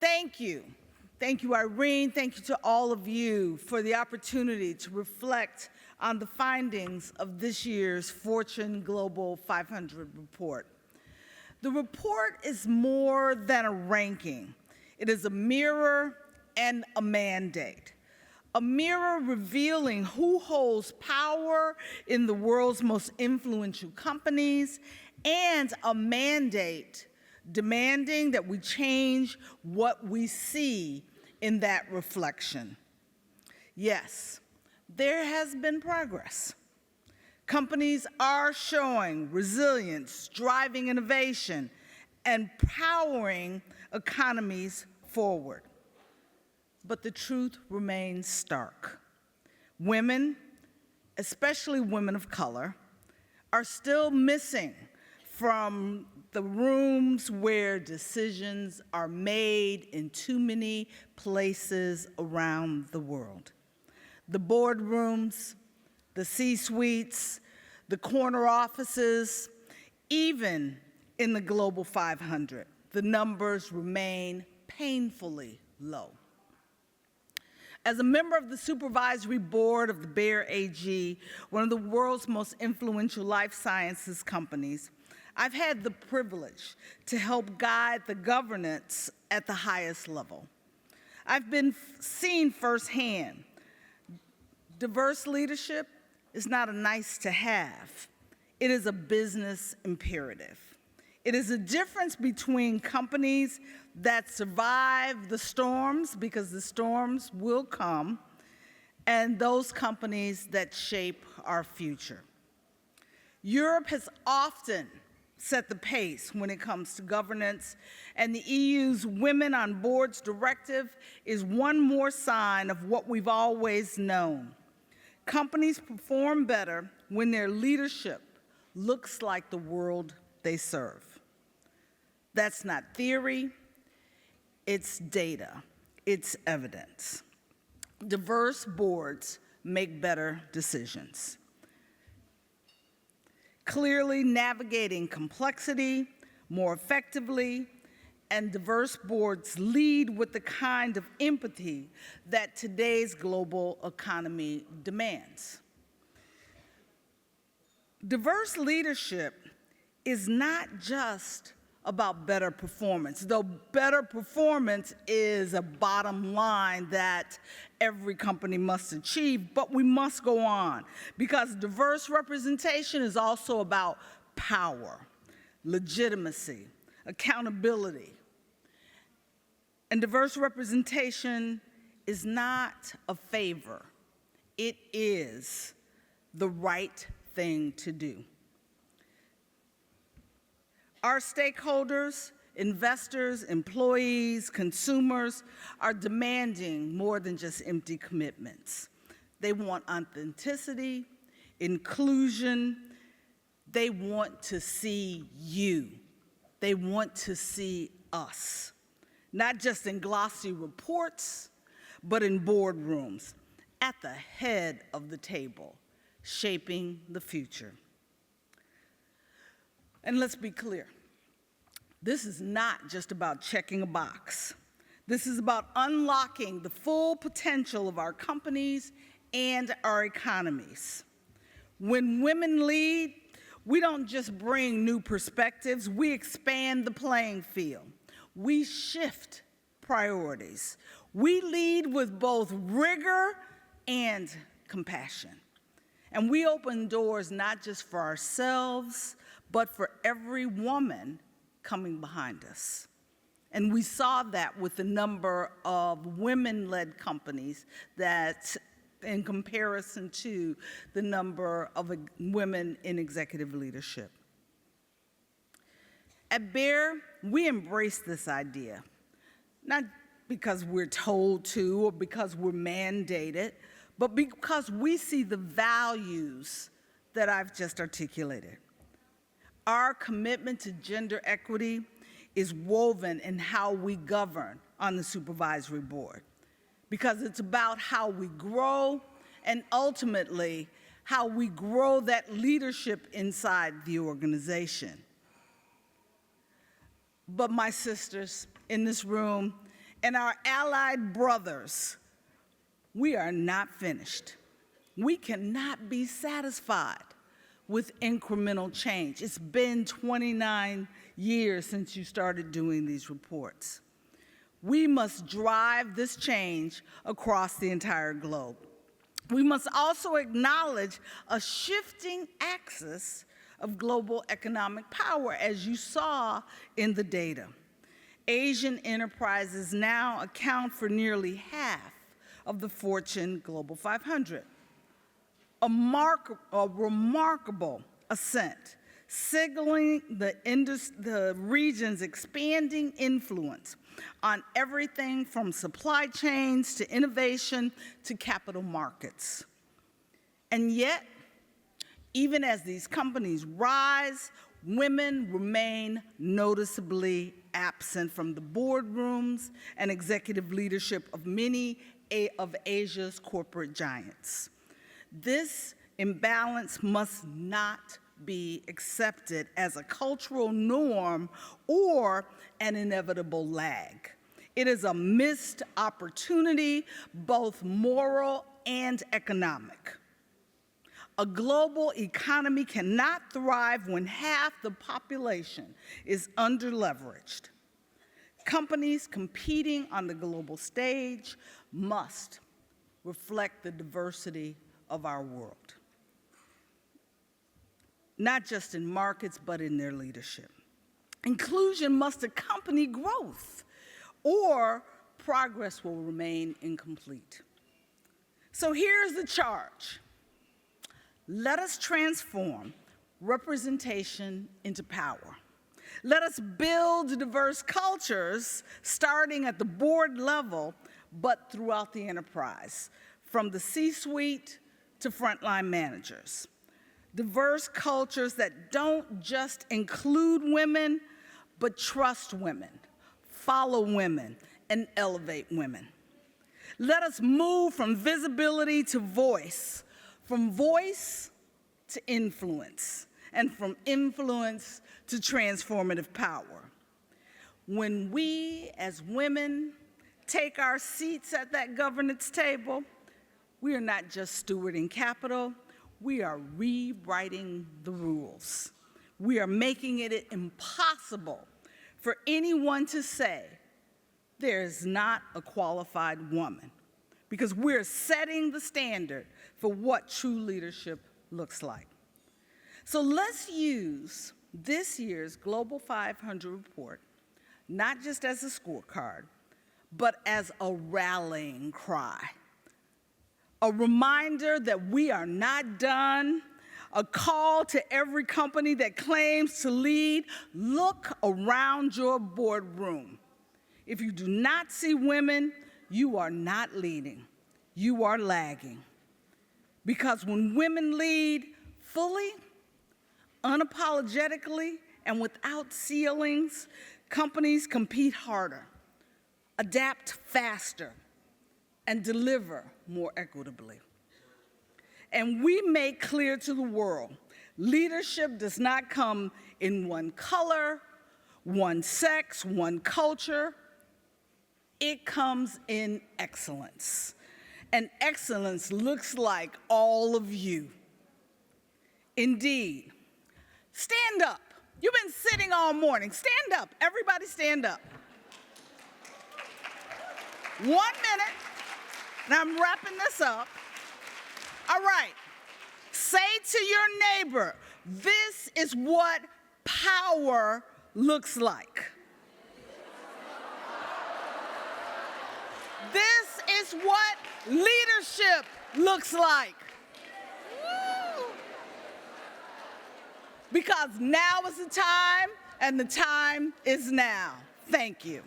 Thank you. Thank you, Irene. Thank you to all of you for the opportunity to reflect on the findings of this year's Fortune Global 500 report. The report is more than a ranking. It is a mirror and a mandate. A mirror revealing who holds power in the world's most influential companies, and a mandate demanding that we change what we see in that reflection. Yes, there has been progress. Companies are showing resilience, driving innovation, and powering economies forward. But the truth remains stark. Women, especially women of color, are still missing from the rooms where decisions are made in too many places around the world. The boardrooms, the C-suites, the corner offices, even in the Global 500, the numbers remain painfully low. As a member of the Supervisory Board of the Bayer AG, one of the world's most influential life sciences companies, I've had the privilege to help guide the governance at the highest level. I've been seen firsthand. Diverse leadership is not a nice to have. It is a business imperative. It is a difference between companies that survive the storms, because the storms will come, and those companies that shape our future. Europe has often set the pace when it comes to governance, and the EU's Women on Boards Directive is one more sign of what we've always known. Companies perform better when their leadership looks like the world they serve. That's not theory, it's data, it's evidence. Diverse boards make better decisions. Clearly navigating complexity more effectively, and diverse boards lead with the kind of empathy that today's global economy demands. Diverse leadership is not just about better performance, though better performance is a bottom line that every company must achieve, but we must go on, because diverse representation is also about power, legitimacy, accountability. And diverse representation is not a favor. It is the right thing to do. Our stakeholders, investors, employees, consumers are demanding more than just empty commitments. They want authenticity, inclusion. They want to see you. They want to see us, not just in glossy reports, but in boardrooms, at the head of the table, shaping the future. And let's be clear, this is not just about checking a box. This is about unlocking the full potential of our companies and our economies. When women lead, we don't just bring new perspectives, we expand the playing field. We shift priorities. We lead with both rigor and compassion. And we open doors not just for ourselves, but for every woman coming behind us. And we saw that with the number of women-led companies that, in comparison to the number of women in executive leadership. At Bayer, we embrace this idea, not because we're told to or because we're mandated, but because we see the values that I've just articulated. Our commitment to gender equity is woven in how we govern on the supervisory board, because it's about how we grow and ultimately how we grow that leadership inside the organization. But my sisters in this room and our allied brothers, we are not finished. We cannot be satisfied with incremental change. It's been 29 years since you started doing these reports. We must drive this change across the entire globe. We must also acknowledge a shifting axis of global economic power, as you saw in the data. Asian enterprises now account for nearly half of the Fortune Global 500. A remarkable ascent, signaling the region's expanding influence on everything from supply chains to innovation to capital markets. And yet, even as these companies rise, women remain noticeably absent from the boardrooms and executive leadership of many of Asia's corporate giants. This imbalance must not be accepted as a cultural norm or an inevitable lag. It is a missed opportunity, both moral and economic. A global economy cannot thrive when half the population is underleveraged. Companies competing on the global stage must reflect the diversity of our world, not just in markets, but in their leadership. Inclusion must accompany growth, or progress will remain incomplete. So here's the charge. Let us transform representation into power. Let us build diverse cultures, starting at the board level, but throughout the enterprise, from the C-suite to frontline managers. Diverse cultures that don't just include women, but trust women, follow women, and elevate women. Let us move from visibility to voice, from voice to influence, and from influence to transformative power. When we, as women, take our seats at that governance table, we are not just stewarding capital, we are rewriting the rules. We are making it impossible for anyone to say there is not a qualified woman, because we're setting the standard for what true leadership looks like. So let's use this year's Global 500 report not just as a scorecard, but as a rallying cry. A reminder that we are not done, a call to every company that claims to lead, look around your boardroom. If you do not see women, you are not leading, you are lagging. Because when women lead fully, unapologetically, and without ceilings, companies compete harder, adapt faster, and deliver more equitably. And we make clear to the world, leadership does not come in one color, one sex, one culture. It comes in excellence. And excellence looks like all of you. Indeed. Stand up. You've been sitting all morning. Stand up. Everybody stand up. 1 minute. Now I'm wrapping this up. All right. Say to your neighbor, this is what power looks like. This is what leadership looks like. Woo! Because now is the time, and the time is now. Thank you.